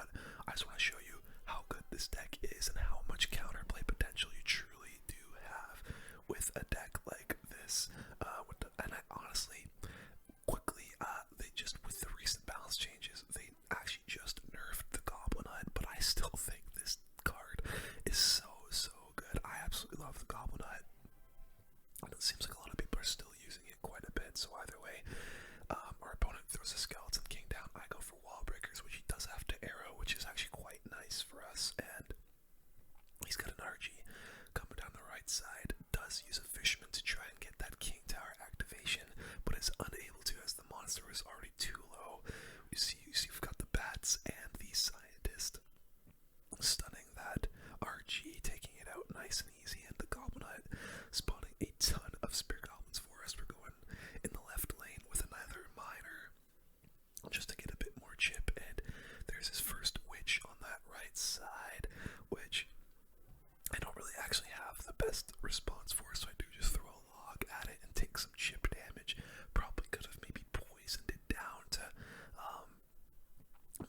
but I just want to show you how good this deck is and how much counterplay potential you truly do have with a deck like this. And I honestly, quickly, they just, with the recent balance changes, they actually just nerfed the Goblin Hut, but I still think this card is so good. I absolutely love the Goblin Hut. And it seems like a lot of people are still using it quite a bit, so either way, our opponent throws a Skeleton King down, I go for Wall Breakers, which he does have to arrow, which is actually quite nice for us, and he's got an RG coming down the right side, does use a Fisherman to try and get that King Tower activation, but is unable to as the monster is already too low. You see we've got the Bats and the Scientist stunning that RG, taking it out nice and easy, and the Goblin Hut spawning a ton of Spear Goblins for us. We're going in the left lane with another Miner just to get a bit more chip, and there's his first Witch on that right side, which I don't really actually have the best response for, so I do just throw a log at it and take some chip damage. Probably could have maybe poisoned it down to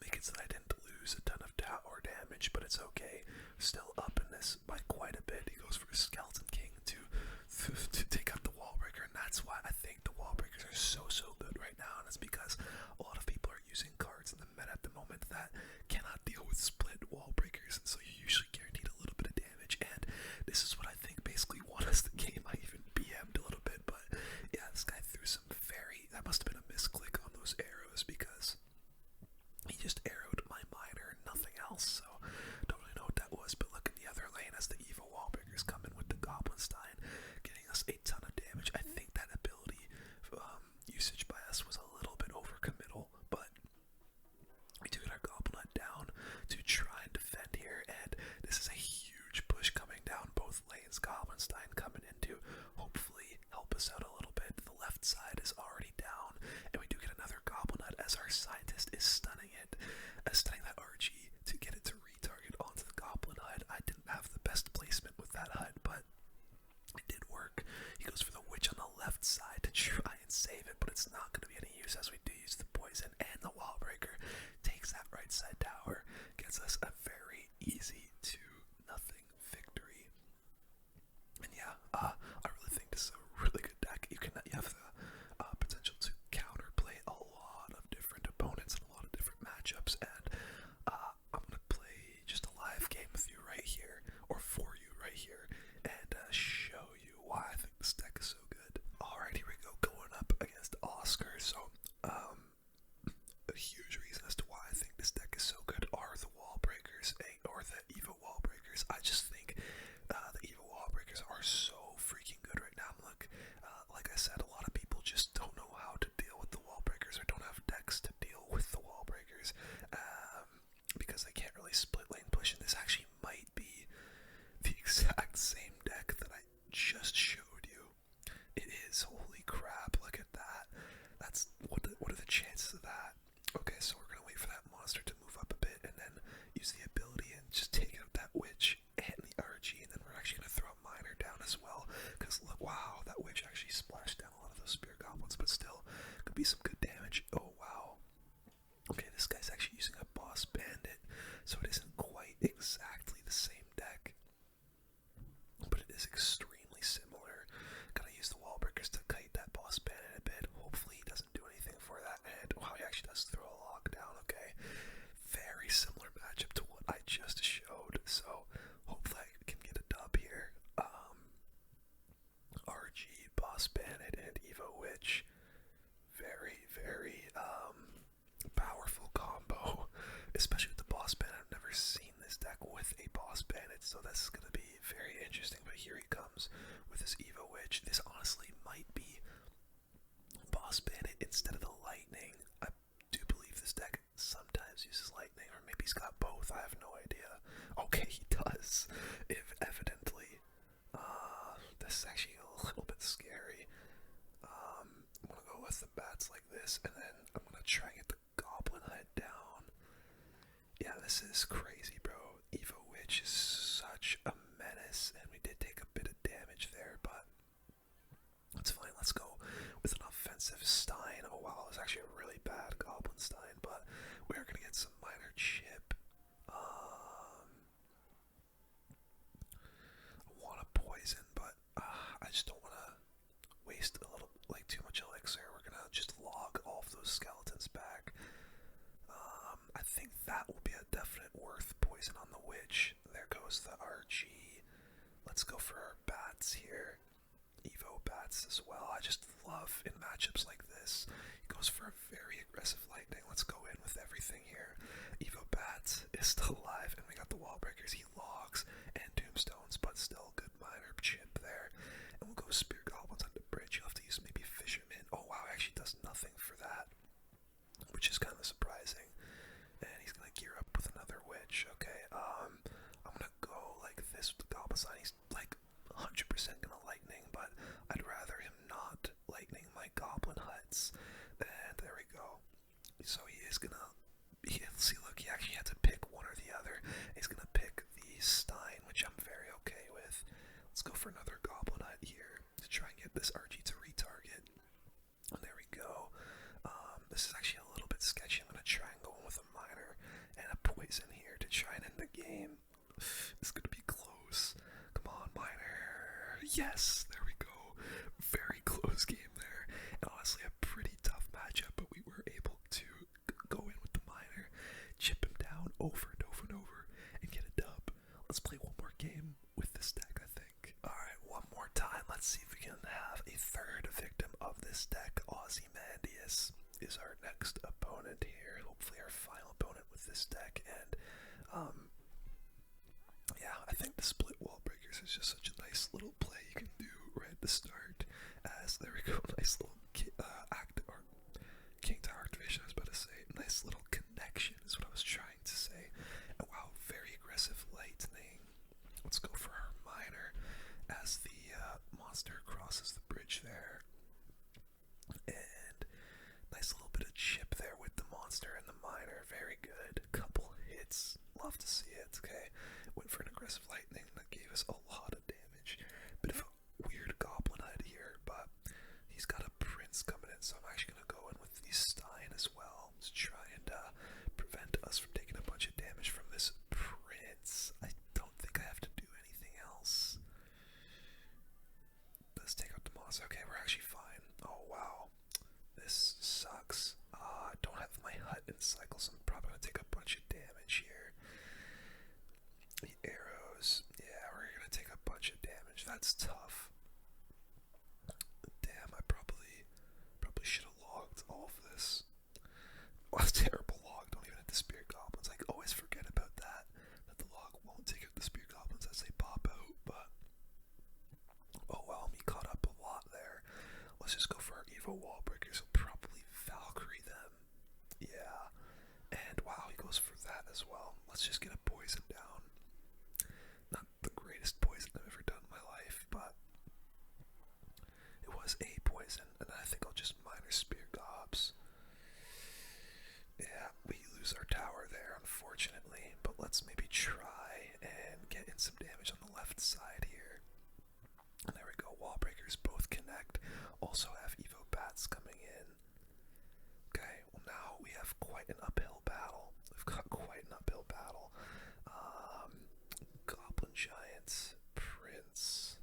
make it so that I didn't lose a ton of tower damage, but it's okay. Still up in this by quite a bit. He goes for a Skeleton King to take out the Wall Breaker, and that's why I think the Wall Breakers are so good right now, and it's because a lot of people are using cards in the meta at the moment that cannot deal with split Wall Breakers, and so you usually guaranteed a little bit of damage, and this is what I think basically won us the game. I even BM'd a little bit, but yeah, this guy threw some that must have been a misclick on those arrows, because he just arrowed my Miner and nothing else, so don't really know what that was. But look at the other lane as the evil Wall Breakers come in with the Goblin Stein, getting us a ton of damage. I think that ability usage by us was a little bit overcommittal, but we do get our Goblin Hut down to try and defend here, and this is a huge push coming down both lanes. Goblin Stein coming in to hopefully help us out a little bit. The left side is already down, and we do get another Goblin Hut as our Scientist is stunning that RG to get it to retarget onto the Goblin Hut. I didn't have the best placement with that HUD, but it did work. He goes for the Witch on the left side to try and save it, but it's not going to be any use as we do use the poison, and the Wall Breaker takes that right side tower, gets us a very easy 2-0 victory. And yeah, I really think this is a really good deck. You have the potential to counterplay a lot of different opponents and a lot of different matchups, and I'm gonna play just a live game with you right here, or for you right here, and show you why I think this deck is so good. Alright, here we go, going up against Oscar. So a huge reason as to why I think this deck is so good are the Wall Breakers, or the Eva Wall Breakers. I just think the Eva Wall Breakers are so freaking good right now. Look, like I said, a lot of people just don't know how to deal with the Wall Breakers, or don't have decks to deal with the Wall Breakers, because they can't really split lane push, and this actually might be the exact same deck that I just showed you. It is. Holy crap, look at that. That's what are the chances of that? Okay, so we're gonna wait for that monster to move up a bit, and then use the ability and just take out that Witch and the RG, and then we're actually gonna throw a Miner down as well, because look, wow, that Witch actually splashed down a lot of those Spear Goblins, but still could be some good damage. Oh wow. Okay, this guy's actually using a Boss Bandit, so it isn't quite exactly the same deck, but it is extremely similar. Gotta use the Wall Breakers to kite that Boss Bandit a bit. Hopefully he doesn't do anything for that, and wow, he actually does throw a log down. Okay, very similar matchup to what I just showed, so hopefully I can get a dub here. RG, Boss Bandit, and Evo Witch. Very powerful combo, especially with the Boss Bandit. I've never seen this deck with a Boss Bandit, so this is going to be very interesting. But here he comes with his Evo Witch. This honestly might be Boss Bandit instead of the Lightning. I do believe this deck sometimes uses Lightning, or maybe he's got both. I have no idea. Okay, he does, evidently. This is actually a little bit scary. I'm gonna go with the Bats like this, and then I'm gonna try and get the Goblin Hut down. Yeah, this is crazy, bro. Evo Witch is such a menace, and we did take a bit of damage there, but it's fine. Let's go with an offensive Stein. Oh wow, it was actually a really bad Goblin Stein, but we are gonna get some minor chip. just don't want to waste a little, like, too much elixir. We're gonna just log all of those skeletons back. I think that will be a definite worth poison on the witch. There goes the RG. Let's go for our bats here. Evo bats as well. I just love in matchups like this. He goes for a very aggressive lightning. Let's go in with everything here. Evo bats is still alive, and we got the wall breakers. He logs and tombstones, but still good minor chip there. And we'll go spear goblins on the bridge. You'll have to use maybe fisherman. Oh wow, actually does nothing for that, which is kind of surprising. And he's gonna gear up with another witch. Okay, I'm gonna go like this with the goblin sign. He's like 100% gonna lightning, but I'd rather him not lightning my goblin huts. And there we go. So he is gonna, see, look, he actually had to pick one or the other. He's gonna pick the Stein, which I'm very okay with. Let's go for another goblin hut here to try and get this RG to retarget. And there we go. This is actually a little bit sketchy. I'm gonna try and go in with a miner and a poison here to try and end the game. It's gonna be close. Come on, miner. Yes, there we go. Very close game there. And honestly, a pretty tough matchup, but we were able to go in with the miner, chip him down over and over and over, and get a dub. Let's play one more game with this deck, I think. Alright, one more time. Let's see if we can have a third victim of this deck. Ozymandias is our next opponent here. Hopefully our final opponent with this deck. And yeah, I think the split wall breakers is just such a nice little play you can do right at the start. As there we go, nice little king tower activation. I was about to say nice little connection is what I was trying to say. And wow, very aggressive lightning. Let's go for our miner as the monster crosses the bridge there. And nice little bit of chip there with the monster and the miner. Very good. Couple hits. Love to see it. Okay. Went for an aggressive lightning that gave us a lot of damage. Bit of a weird goblin head here, but he's got a prince coming in, so I'm actually going to go in with the Stein as well to try and prevent us from taking a bunch of damage from this prince. I don't think I have to do anything else. Let's take out the monster. Okay, we're actually fine. Oh wow. This sucks. I don't have my hut in cycle, so I'm probably going to take a bunch of damage here. The arrows. Yeah, we're going to take a bunch of damage. That's tough. Damn, I probably should have logged all of this. Well, that's terrible log. Don't even hit the spear goblins. I always forget about that. That the log won't take out the spear goblins as they pop out, but oh well, he caught up a lot there. Let's just go for our Evo wall breakers. He'll probably Valkyrie them. Yeah. And wow, he goes for that as well. Let's just get a poison down. Not the greatest poison I've ever done in my life, but it was a poison, and I think I'll just minor spear gobs. Yeah, we lose our tower there, unfortunately, but let's maybe try and get in some damage on the left side here. And there we go, wall breakers both connect. Also have Evo bats coming in. Okay, well now we have quite an uphill battle. We've got quite an uphill battle. Goblin Giant, Prince.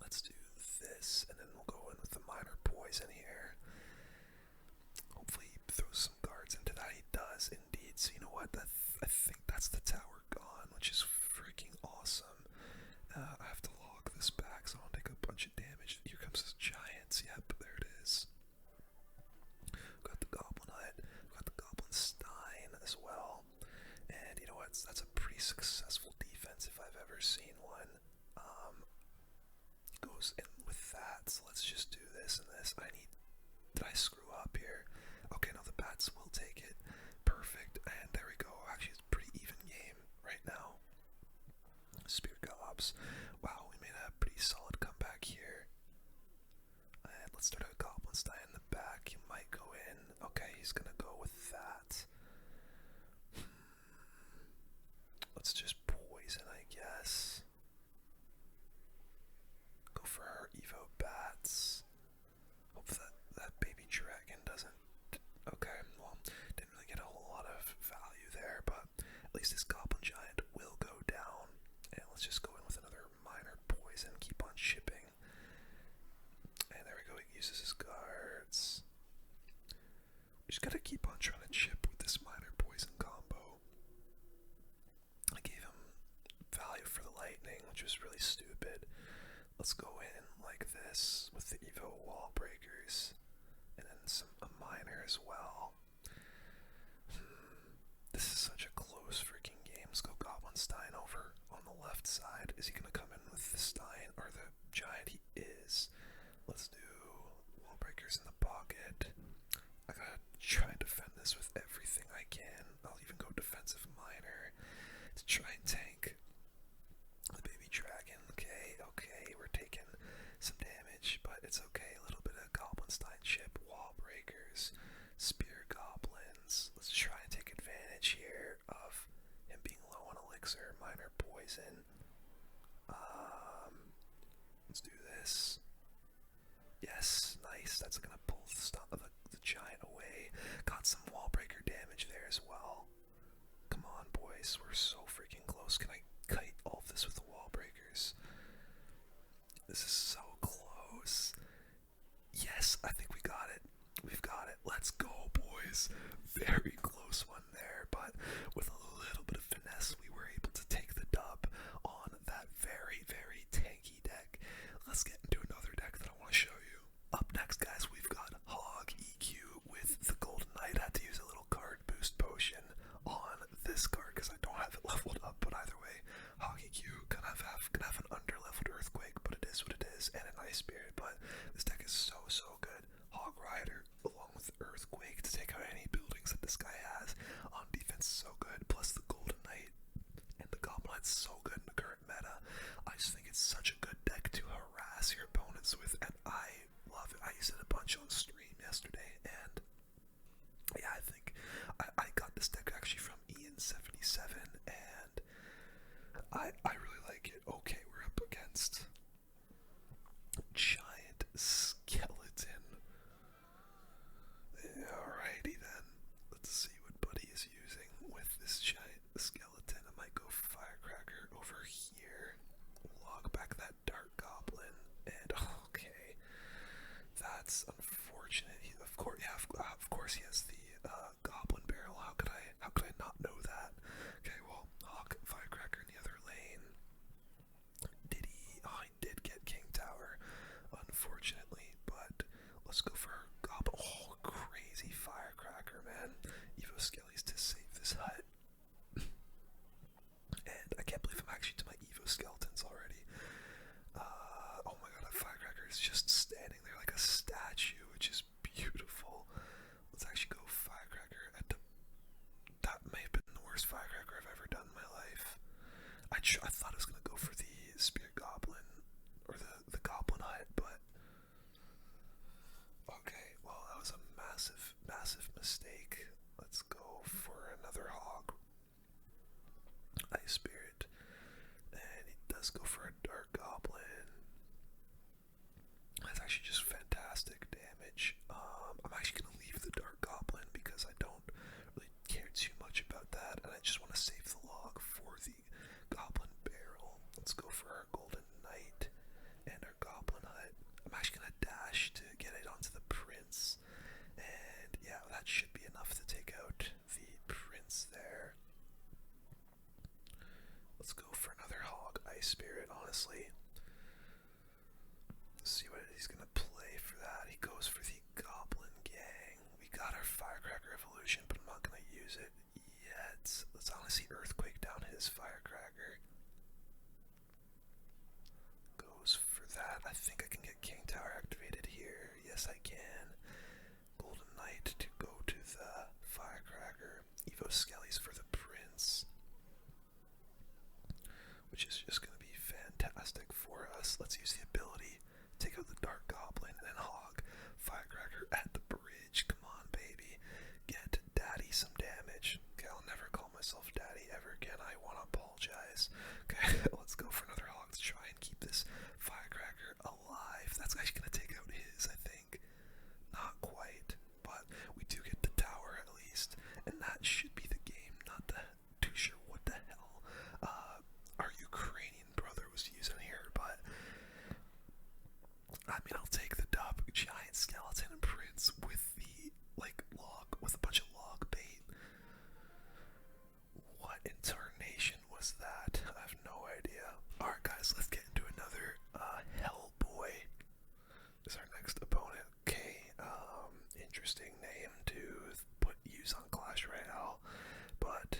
Let's do this, and then we'll go in with the minor poison here. Hopefully he throws some guards into that. He does indeed. So you know what? I think that's the tower gone, which is freaking awesome. I have to log this back so I don't take a bunch of damage. Here comes this giant. Yep, there it is. Got the goblin hut. Got the goblin Stein as well. And you know what? That's a pretty successful defense if I've ever seen one. Goes in with that. So let's just do this and this. Did I screw up here? Okay, no, the bats will take it. Perfect. And there we go. Actually, it's a pretty even game right now. Spear gobs. Wow, we made a pretty solid comeback here. And let's start out Goblin Stein in the back. He might go in. Okay, he's gonna go with that. Let's just poison, I guess. Go for our Evo bats. Hope that baby dragon doesn't. Okay, well, didn't really get a whole lot of value there, but at least this Goblin Giant will go down. And let's just go in with another minor poison. Keep on shipping. everything I can. I'll even go defensive minor to try and tank the baby dragon. Okay, we're taking some damage, but it's okay. A little bit of Goblinstein chip, wall breakers, spear goblins. Let's try and take advantage here of him being low on elixir, minor poison. Let's do this. Yes, nice. That's gonna pull the giant away. Got some wall breaker damage there as well. Come on, boys. We're so freaking close. Can I kite all of this with the wall breakers? This is so close. Yes, I think we got it. We've got it. Let's go, boys. Very close one there, but with a little bit of finesse, we were able to take the dub on that very, very tanky deck. Let's get into another deck that I want to show you. Up next, guys, we've got Hog EQ with the Golden Knight. I had to use a little card boost potion on this card because I don't have it leveled up, but either way, Hog EQ can have an under-leveled Earthquake, but it is what it is, and an Ice Spirit, but this deck is so good. Hog Rider along with Earthquake to take out any buildings that this guy has on defense is so good, plus the Golden Knight and the Goblin Knight's so good in the current meta. I just think it's such a good deck to harass your opponents with, and I love it. I used it a bunch on stream yesterday, and yeah, I think I got this deck actually from Ian77, and I really like it. Okay, we're up against giant skeleton. Alrighty then, let's see what Buddy is using with this giant skeleton. I might go Firecracker over here, log back that Dark Goblin, and okay, that's unfortunate. Of course he has the Goblin Barrel. How could I not know that? Okay, well, Hawk Firecracker in the other lane. Did he? Oh, he did get King Tower, unfortunately, but let's go for Goblin. Oh, crazy Firecracker, man. Evo Skellies to save this hut. And I can't believe I'm actually to my Evo Skeletons already. Oh my god, that Firecracker is just standing there like a statue, which is beautiful. Let's actually go Firecracker at the... That may have been the worst Firecracker I've ever done in my life. I thought I was going to go for the Spirit Goblin, or the Goblin Hut, but... Okay, well, that was a massive mistake. Let's go for another Hog. Ice Spirit. And he does go for a Dark Goblin. That's actually just fantastic damage. I'm actually going to leave the Dark Goblin because I don't really care too much about that, and I just want to save the log for the Goblin Barrel. Let's go for our Golden Knight and our Goblin Hut. I'm actually going to dash to get it onto the Prince, and yeah, that should be enough to take out the Prince there. Let's go for another Hog Ice Spirit, honestly. Let's see what he's gonna play for that. He goes for the Goblin Gang. We got our Firecracker Evolution, but I'm not gonna use it yet. Let's honestly Earthquake down his Firecracker. Goes for that. I think I can get King Tower activated here. Yes, I can. Golden Knight to go to the Firecracker. Evo Skellies for the Prince, which is just going to be fantastic for us. Let's use the ability, take out the Dark Goblin, and then Hog Firecracker at the bridge. Come on, baby. Get Daddy some damage. Okay, I'll never call myself Daddy ever again. I want to apologize. Okay, let's go for another Hog to try and keep this Firecracker alive. That's actually going to take out his, I think. Not quite, but we do get the tower at least, and that should be the game. Not too sure what the hell our Ukrainian brother was using here, but I mean, I'll take the dub. Giant skeleton and Prince with the with a bunch of log bait. What in tarnation was that? I have no idea. Alright guys, let's get into another Hellboy is our next opponent. Okay, interesting name to use on Clash Royale, but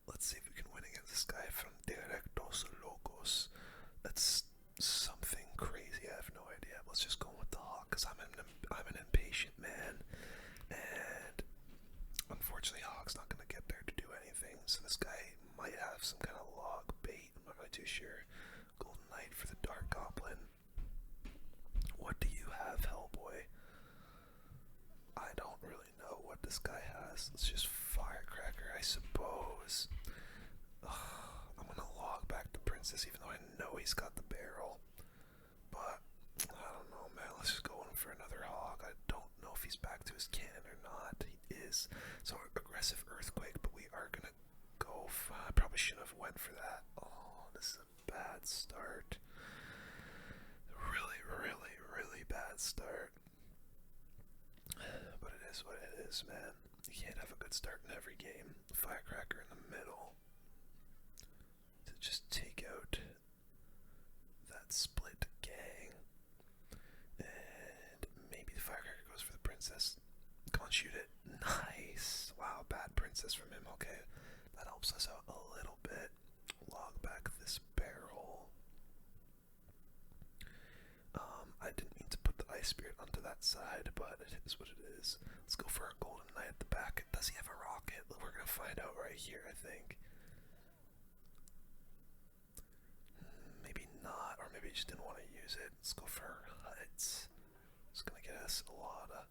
let's see if we can win against this guy from Directos Locos. That's something crazy. I have no idea. Let's just go with the Hawk because I'm an impatient man, and unfortunately Hawk So this guy might have some kind of log bait. I'm not really too sure. Golden Knight for the Dark Goblin. What do you have, Hellboy? I don't really know what this guy has. Let's just Firecracker, I suppose. Ugh, I'm gonna log back the Princess even though I know he's got the barrel. But, I don't know, man. Let's just go in for another Hog. I don't know if he's back to his cannon or not. He is. So, aggressive Earthquake, but we are gonna go. I probably shouldn't have went for that. Oh, this is a bad start. Really, really, really bad start. But it is what it is, man. You can't have a good start in every game. Firecracker in the middle to just take out that split gang. And maybe the Firecracker goes for the Princess. Come on, shoot it. Nice. Wow, bad Princess from him. Okay, that helps us out a little bit. Log back this barrel. I didn't mean to put the Ice Spirit onto that side, but it is what it is. Let's go for our Golden Knight at the back. Does he have a rocket? We're gonna find out right here, I think. Maybe not, or maybe he just didn't want to use it. Let's go for Huts. It's gonna get us a lot of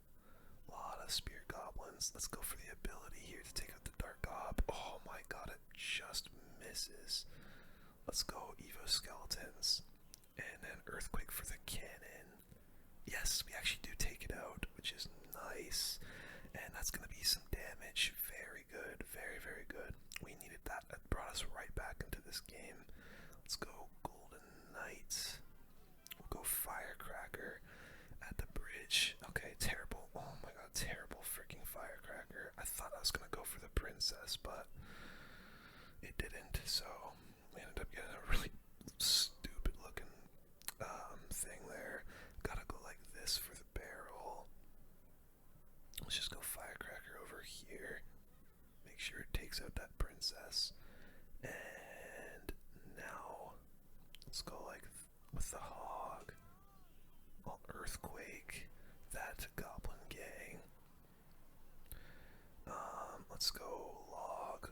Spear Goblins. Let's go for the ability here to take out the Dark Gob. Oh my god, it just misses. Let's go Evo Skeletons. And then Earthquake for the cannon. Yes, we actually do take it out, which is nice. And that's going to be some damage. Very good. Very, very good. We needed that. That brought us right back into this game. Let's go Golden Knight. We'll go Firecracker at the bridge. Okay, terrible. Oh my god, terrible freaking Firecracker. I thought I was going to go for the Princess, but it didn't. So we ended up getting a really stupid looking thing there. Gotta go like this for the barrel. Let's just go Firecracker over here. Make sure it takes out that Princess. And now let's go like with the Hog. I'll Earthquake that Goblin gang. Let's go Log.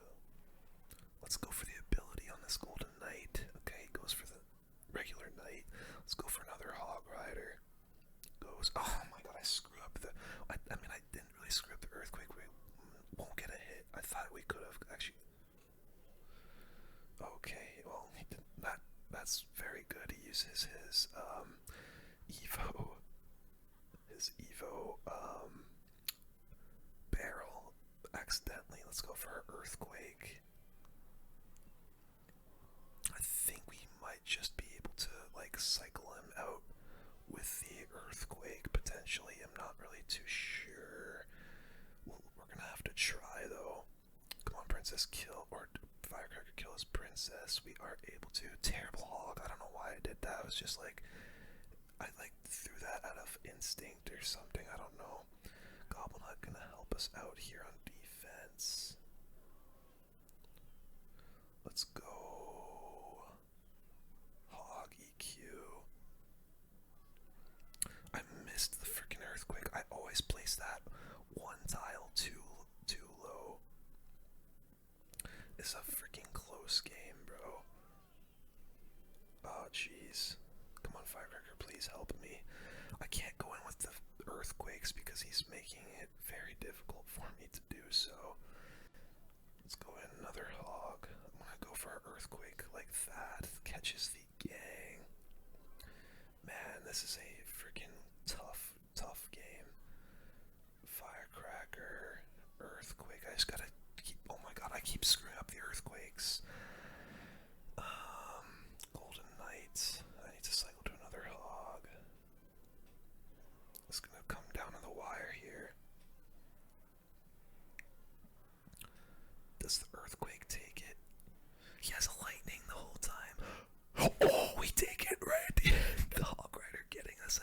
Let's go for the ability on this Golden Knight. Okay, he goes for the regular Knight. Let's go for another Hog Rider. Goes. Oh my god, I screw up the. I mean, I didn't really screw up the Earthquake. We won't get a hit. I thought we could have actually. Okay, well, he did that. That's very good. He uses his Evo. His Evo barrel accidentally. Let's go for our Earthquake. I think we might just be able to like cycle him out with the Earthquake potentially. I'm not really too sure. We're gonna have to try though. Come on, Princess, kill, or Firecracker, kill his Princess. We are able to. Terrible Hog. I don't know why I did that. I was just like, I like threw that out of instinct or something. I don't know. Goblin Hut gonna help us out here on defense. Let's go Hog EQ. I missed the freaking Earthquake. I always place that one tile too low. It's a freaking close game, bro. Oh, jeez. Come on, Firecracker, please help me. I can't go in with the Earthquakes because he's making it very difficult for me to do so. Let's go in another Hog. I'm gonna go for an Earthquake like that. Catches the gang. Man, this is a freaking tough game. Firecracker, Earthquake. I just gotta keep. Oh my god, I keep screwing up the Earthquakes. Golden Knight. I need to cycle to another Hog. It's gonna come down to the wire here. Does the Earthquake take it? He has a lightning the whole time. Oh, we take it right at the end. The Hog Rider getting us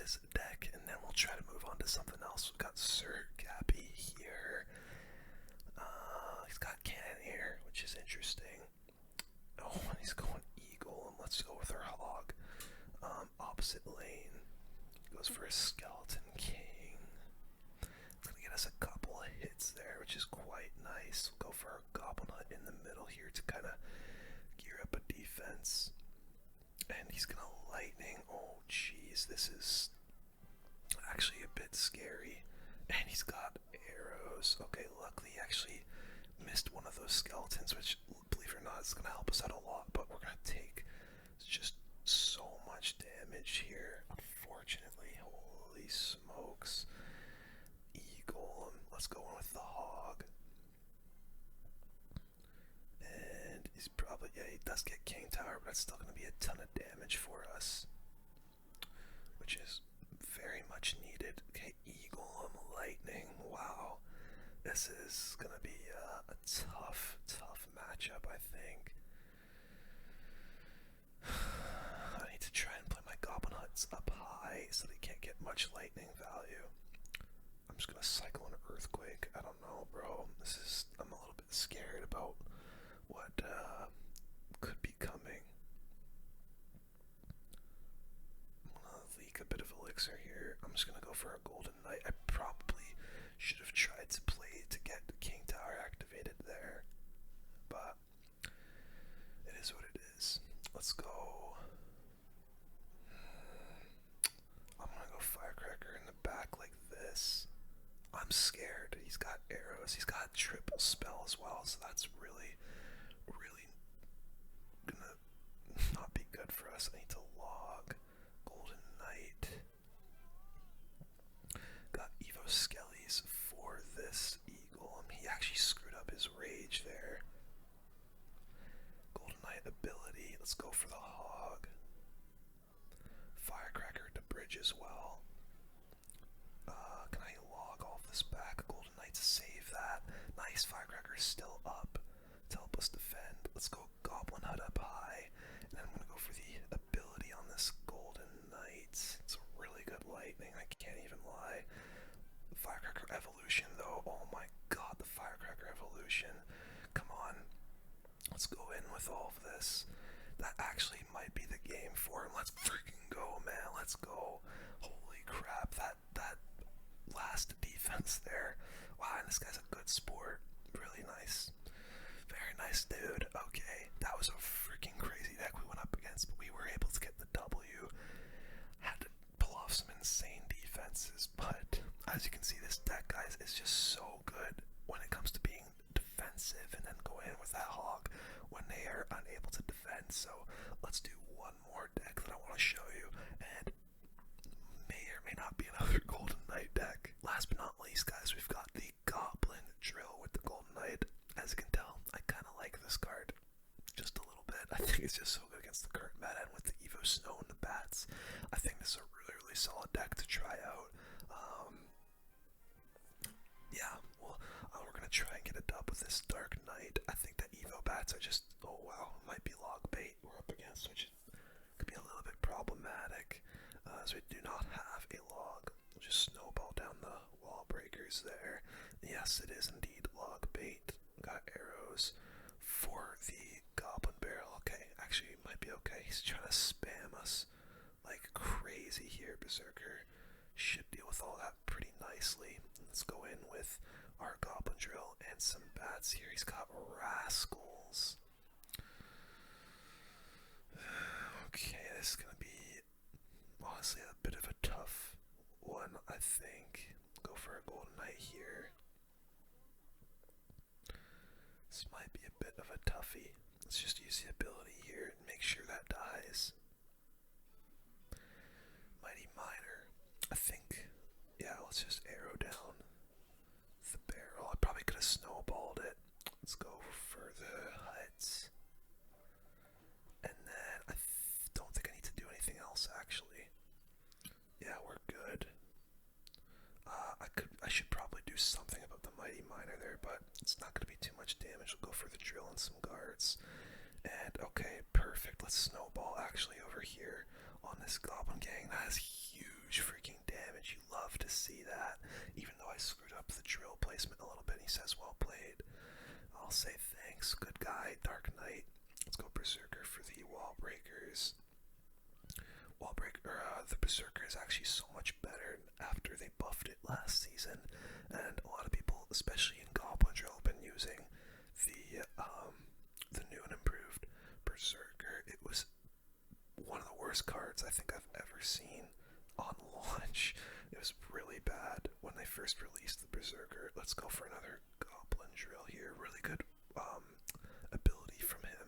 this deck, and then we'll try to move on to something else. We've got Sir Gappy here. He's got Cannoneer, which is interesting. Oh, he's going Eagle, and let's go with our Hog. Opposite lane goes for a Skeleton King. It's gonna get us a couple of hits there, which is quite nice. We'll go for our Goblin Hut in the middle here to kind of gear up a defense. And he's gonna Lightning. Oh, jeez, this is actually a bit scary. And he's got arrows. Okay, luckily he actually missed one of those skeletons, which, believe it or not, is gonna help us out a lot. But we're gonna take just so much damage here, unfortunately. Holy smokes. Eagle, let's go in with the Hog. And he's probably, yeah, he does get King Tower, but that's still going to be a ton of damage for us, which is very much needed. Okay, Eagle, Lightning, wow. This is going to be a tough matchup, I think. I need to try and play my Goblin Huts up high so they can't get much lightning value. I'm just gonna cycle an Earthquake. I don't know, bro. I'm a little bit scared about what could be coming. I'm gonna leak a bit of elixir here. I'm just gonna go for a Golden Knight. I probably should have tried to play to get the King Tower activated there, but it is what it is. Let's go. I'm gonna go Firecracker in the back like this. I'm scared. He's got arrows. He's got triple spell as well, so that's really gonna not be good for us. I need to log. Golden Knight. Got Evo Skellies for this Eagle. He actually screwed up his rage there. Golden Knight ability. Let's go for the Hog. Firecracker to bridge as well. Can I log all of this back? Golden Knight to save that. Nice, Firecracker is still up to help us defend. Let's go Goblin Hut up high. And then I'm going to go for the ability on this Golden Knight. It's a really good lightning, I can't even lie. Firecracker Evolution though, oh my god, the Firecracker Evolution. Come on. Let's go in with all of this. That actually might be the game for him. Let's freaking go, man. Let's go. Holy crap, that last defense there. Wow, and this guy's a good sport. Really nice. Very nice, dude. Okay, that was a freaking crazy deck we went up against, but we were able to get the W. Had to pull off some insane defenses, but as you can see, this deck, guys, is just so good when it comes to being defensive and then go in with that Hog when they are unable to defend. So let's do one more deck that I want to show you, and may or may not be another Golden Knight deck. Last but not least, guys, we've got the Goblin Drill with the Golden Knight. As you can tell, I kind of like this card just a little bit. I think it's just so good against the current meta, and with the Evo Snow and the Bats, I think this is a really solid deck to try out. Yeah, well, we're gonna try and get a dub with this Dark Knight. I think that Evo Bats are just, oh wow, might be log bait we're up against, which could be a little bit problematic, as we do not have a log. We'll just snowball down the wall breakers there. Yes, it is indeed log bait. Got arrows for the Goblin Barrel. Okay, actually, it might be okay. He's trying to spam us like crazy here. Berserker should deal with all that pretty nicely. Let's go in with our Goblin Drill and some bats here. He's got Rascals. Okay, this is going to be honestly a bit of a tough one, I think. Go for a Golden Knight here. This might be a bit of a toughie. Let's just use the ability here and make sure that dies. Mighty Miner. I think, yeah, let's just arrow down the barrel. I probably could have snowballed it. Let's go for the hut. And then I don't think I need to do anything else, actually. Yeah, we're good. I should probably do something about the Mighty Miner there, but it's not going to be too much damage. We'll go for the drill and some guards. And okay, perfect. Let's snowball actually over here on this Goblin Gang. That is huge freaking says well played. I'll say thanks. Good guy. Dark Knight. Let's go Berserker for the wall breakers. The Berserker is actually so much better after they buffed it last season, and a lot of people, especially in Goblin Drill, have been using the new and improved Berserker. It was one of the worst cards I think I've ever seen on launch. It was really bad when they first released the Berserker. Let's go for another Goblin Drill here. Really good ability from him.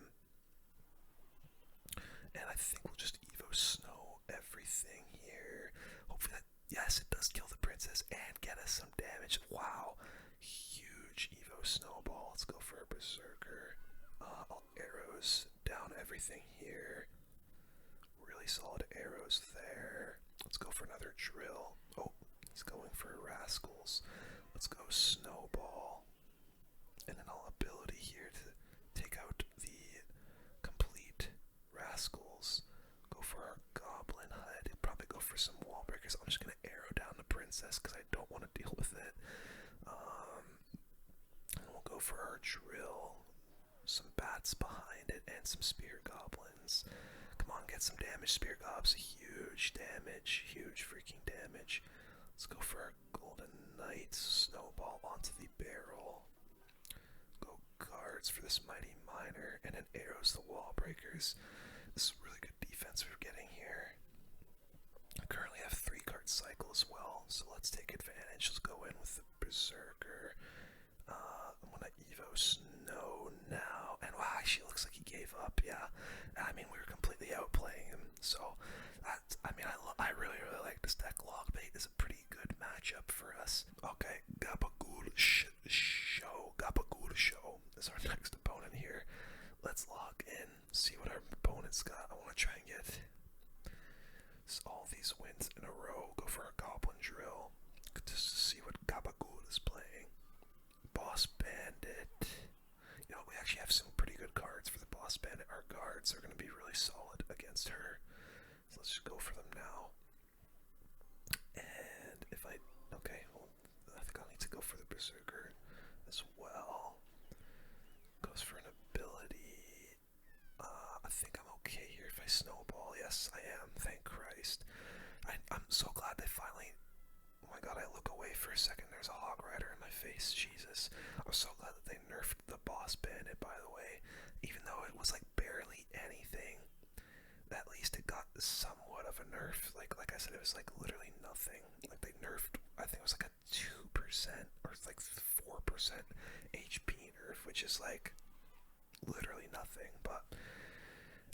And I think we'll just Evo Snow everything here. Hopefully that, yes, it does kill the princess and get us some damage. Wow. Huge Evo Snowball. Let's go for a Berserker. All arrows down everything here. Really solid arrows there. Let's go for another drill. Oh, he's going for Rascals. Let's go Snowball. And an all ability here to take out the complete Rascals. Go for our Goblin HUD. Probably go for some wall breakers. I'm just going to arrow down the princess because I don't want to deal with it. And we'll go for our drill. Some bats behind it and some spear goblins. Come on, get some damage, spear gobs. Huge damage. Huge freaking damage. Let's go for our Golden Knight. Snowball onto the barrel. Go guards for this mighty miner. And then arrows the wall breakers. This is really good defense we're getting here. I currently have 3 card cycle as well, so let's take advantage. Let's go in with the Berserker. I'm gonna Evo Snow now. And wow, actually looks like he gave up, yeah. I mean, we were completely outplaying him, so I really like this deck. Logbait is a pretty good matchup for us. Okay, Gabagool Show is our next opponent here. Let's log in, see what our opponent's got. I want to try and get all these wins in a row. Go for a Goblin Drill just to see what Gabagool is playing. Boss Bandit. You know, we actually have some pretty good cards for the Boss Bandit. Our guards are going to be really solid against her. So let's just go for them now. And if I think I'll need to go for the Berserker as well. Goes for an ability. I think I'm okay here if I Snowball. Yes, I am. Thank Christ. I'm so glad they finally... Oh my god, I look away for a second. There's a Hog Rider in my face. Jesus. I'm so glad that they nerfed the Boss Bandit, by the way. Even though it was like barely anything, at least it got somewhat of a nerf. Like I said, it was like literally nothing. Like they nerfed, I think it was like a 2% or like 4% HP nerf, which is like literally nothing. But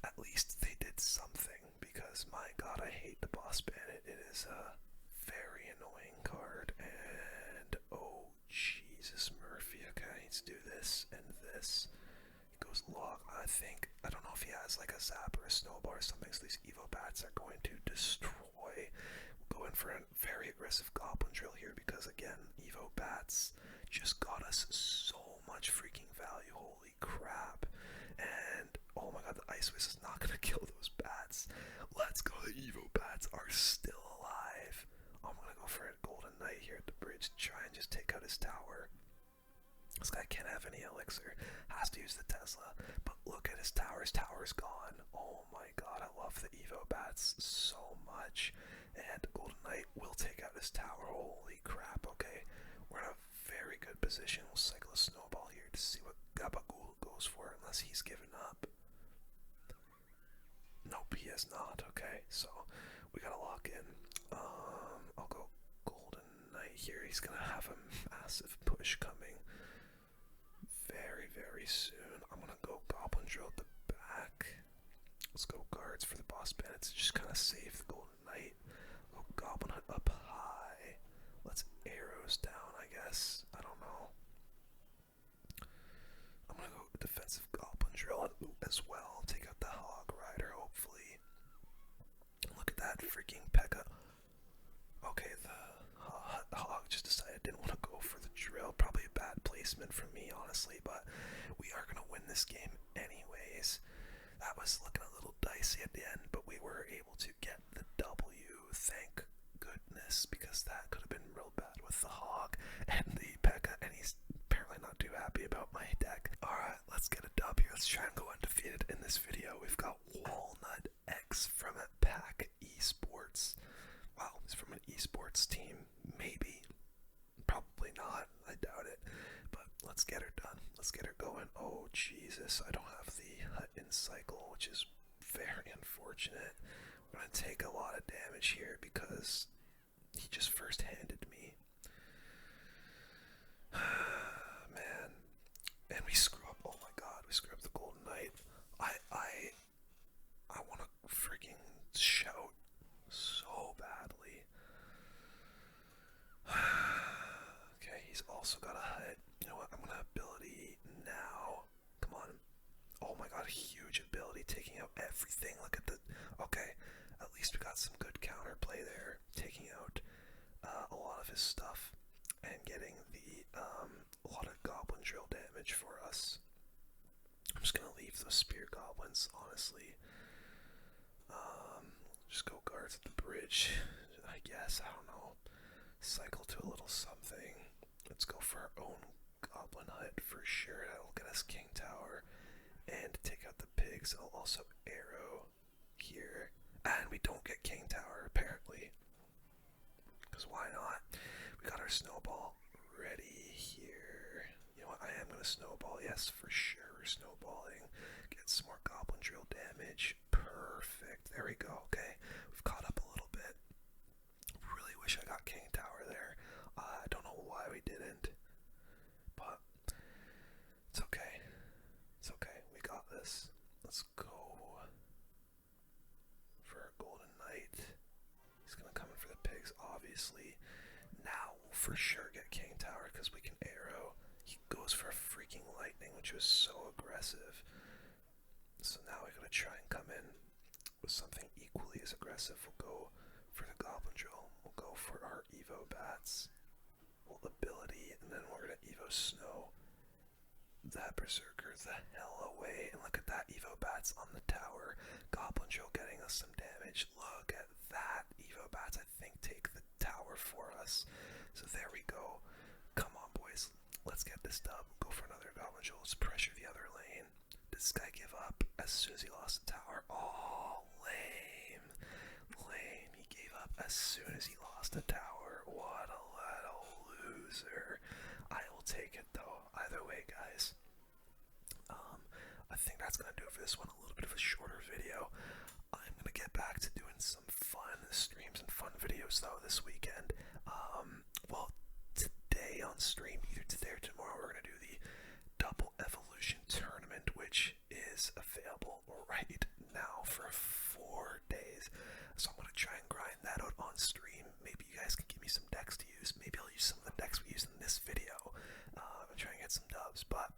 at least they did something, because my god, I hate the Boss Bandit. It is a very annoying card. And oh Jesus Murphy, okay, let's do this and this. He goes log. I don't know if he has like a zap or a snowball or something, so these Evo Bats are going to destroy. We'll go in for a very aggressive Goblin Drill here, because again, Evo Bats just got us so much freaking value. Holy crap. And oh my god, the Ice Wiz is not gonna kill those bats. Let's go, the Evo Bats are still alive. I'm gonna go for a Golden Knight here at the bridge to try and just take out his tower. This guy can't have any elixir, has to use the Tesla, but look at his tower. His tower's gone. Oh my god, I love the Evo Bats so much. And Golden Knight will take out his tower. Holy crap, okay. We're in a very good position. We'll cycle a Snowball here to see what Gabagool goes for, unless he's given up. Nope, he has not. Okay, so we gotta lock in. I'll go Golden Knight here. He's gonna have a massive push coming very, very soon. I'm gonna go Goblin Drill at the back. Let's go guards for the Boss Bandits. Just kind of save the Golden Knight. Go Goblin Hut up high. Let's arrows down, I guess. I don't know. I'm gonna go defensive Goblin Drill as well. Take out the Hog Rider, hopefully. Look at that freaking P.E.K.K.A. Okay, the Hog just decided I didn't want to go for the drill. Probably a bad placement from me, honestly, but we are going to win this game anyways. That was looking a little dicey at the end, but we were able to get the W, thank goodness, because that could have been real bad with the Hog and the P.E.K.K.A, and he's apparently not too happy about my deck. Alright, let's get a dub here. Let's try and go undefeated in this video. We've got Walnut X from Pack Esports. Wow, he's from an esports team. Maybe. Probably not. I doubt it. But let's get her done. Let's get her going. Oh, Jesus. I don't have the Hut in cycle, which is very unfortunate. I'm going to take a lot of damage here because he just first-handed me. Man. And we screw up. Oh my god, we screw up the Golden Knight. I want to freaking shout so badly. Okay, he's also got a hut. You know what? I'm gonna ability now. Come on. Oh my god, huge ability, taking out everything. Look at the. Okay, at least we got some good counterplay there, taking out a lot of his stuff and getting the a lot of Goblin Drill damage for us. I'm just gonna leave those spear goblins, honestly. Just go guards at the bridge, I guess. I don't know. Cycle to a little something. Let's go for our own Goblin Hut for sure. That'll get us King Tower and take out the pigs. I'll also arrow here, and we don't get King Tower apparently. Because why not? We got our snowball ready here. You know what? I am gonna snowball. Yes, for sure. We're snowballing. Get some more Goblin Drill damage. Perfect. There we go. Okay, we've caught up a little bit. Really wish I got King Tower there. I don't know why we didn't, but it's okay. It's okay. We got this. Let's go for our Golden Knight. He's gonna come in for the pigs, obviously. Now we'll for sure get King Tower because we can arrow. He goes for a freaking lightning, which was so aggressive. So now we gotta try and come in with something equally as aggressive. We'll go for the Goblin Drill. We'll go for our Evo Bats. We'll ability, and then we're gonna Evo Snow that Berserker the hell away. And look at that, Evo Bats on the tower. Goblin Drill getting us some damage. Look at that. Evo Bats, I think, take the tower for us. So there we go. Come on, boys. Let's get this dub. Go for another Goblin Drill. Let's pressure the other lane. Did this guy give up as soon as he lost the tower? Oh, lame. Lame. He gave up as soon as he lost the tower. What a little loser. I will take it, though. Either way, guys. I think that's going to do it for this one. A little bit of a shorter video. I'm going to get back to doing some fun streams and fun videos, though, this weekend. Well, today on stream, either today or tomorrow, we're going to do the Double Evolution Tournament, which is available right now for 4 days. So I'm going to try and grind that out on stream. Maybe you guys can give me some decks to use. Maybe I'll use some of the decks we used in this video and try and get some dubs. But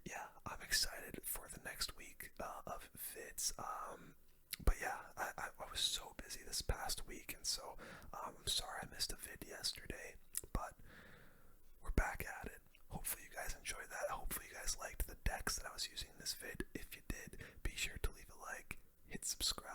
yeah, I'm excited for the next week of vids. But yeah, I was so busy this past week, and so I'm sorry I missed a vid yesterday. But we're back at it. Hopefully you guys enjoyed that. Hopefully you guys liked the decks that I was using in this vid. If you did, be sure to leave a like, hit subscribe.